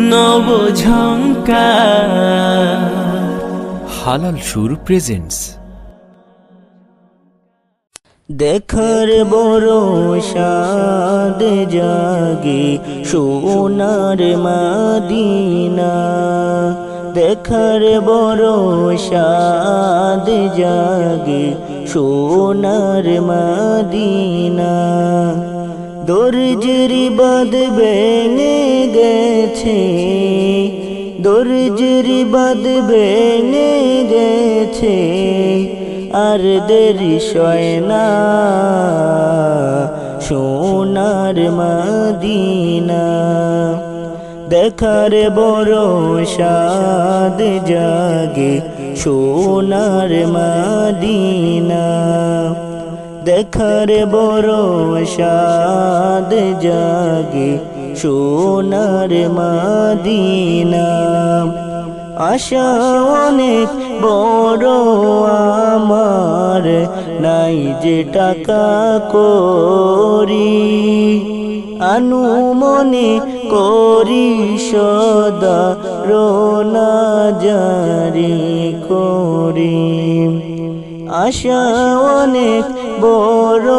নব ঝংকার। হালাল সুর প্রেজেন্টস। দেখার বড় সাদ জাগে সোনার মদিনা, দেখার বড় সাদ জাগে সোনার মদিনা। দরজের বাঁধ ভেঙে গেছে, দরজের বাঁধ ভেঙে গেছে, আর দেরি সয় না সোনার মদিনা। দেখার বড় সাদ জাগে সোনার মদিনা, দেখার বড় সাদ জাগে সোনার মদিনা। আশা অনেক বড় আমার, নাই যে টাকা করি, আনুমনে করি সদা রোনা জারি করি। আশা অনেক বড়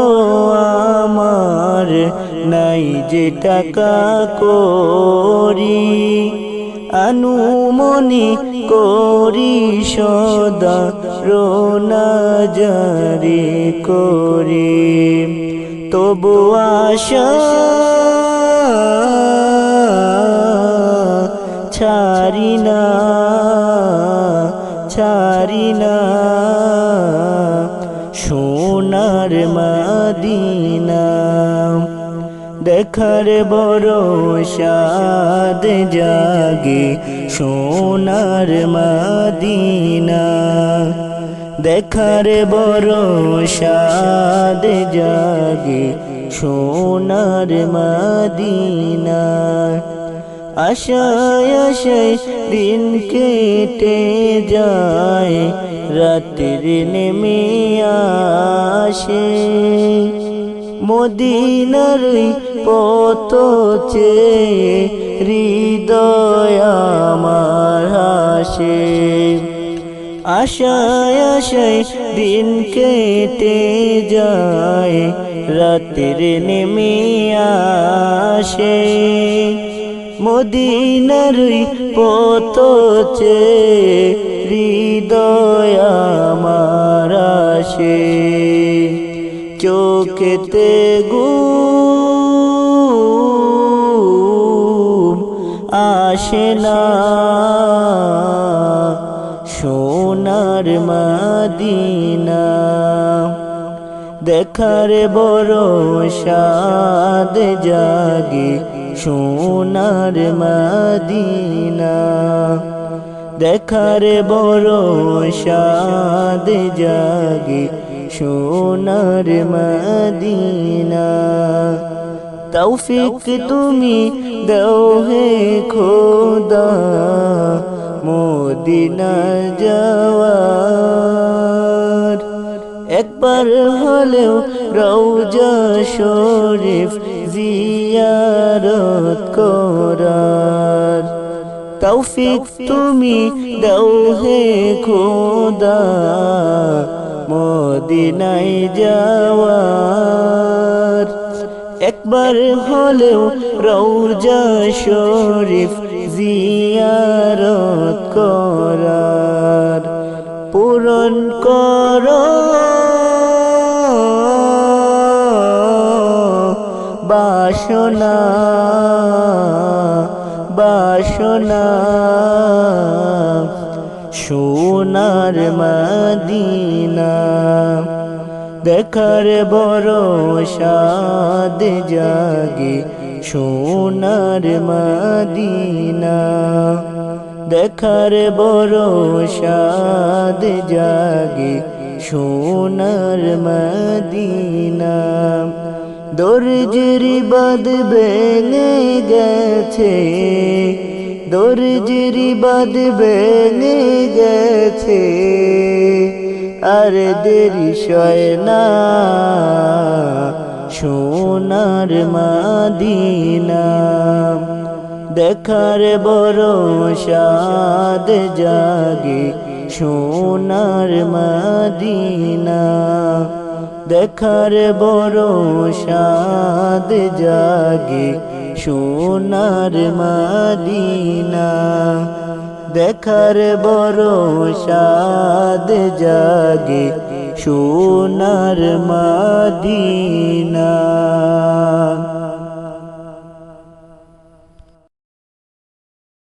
আমার, নাই যে টাকা করি, আনুমনি করি সদা রোনা জারি করি। তবু আশা ছাড়ি না, ছাড়ি না সোনার মদিনা। দেখার বড় সাদ জাগে সোনার মদিনা, দেখার বড় সাদ জাগে সোনার মদিনা। আশায় আশায় দিন কেটে যায়, রাতের নেমে আসে, মদিনার পথ চেয়ে হৃদয় আমার হাসে। আশায় আশায় দিন কেটে যায়, রাতের নেমে আসে, মদিনার পথ চেয়ে হৃদয় আমার আসে। চোখেতে ঘুম আসে না সোনার মদিনা। দেখার বড় সাদ জাগে সোনার মদিনা, দেখার বড় সাদ জাগে সোনার মদিনা। তৌফিক তুমি দাও হে খোদা মদিনা যাওয়ার, একবার হলেও রওজা শরীফ জিয়ারত করার। তৌফিক তুমি দাও হে খোদা মদিনায় যাওয়ার, একবার হলেও রওজা শরীফ জিয়ারত করার। পূরণ করো বাসনা, বাসনা সোনার মদিনা। দেখার বড় সাদ জাগে সোনার মদিনা, দেখার বড় সাদ জাগে সোনার মদিনা। দরজের বাঁধ ভেঙে গেছে, দরজের বাঁধ ভেঙে গেছে, আর দেরি সয় না সোনার মদিনা। দেখার বড় সাদ জাগে সোনার মদিনা দেখার বড় সাদ জাগে সোনার মদিনা দেখার বড় সাদ জাগে সোনার মদিনা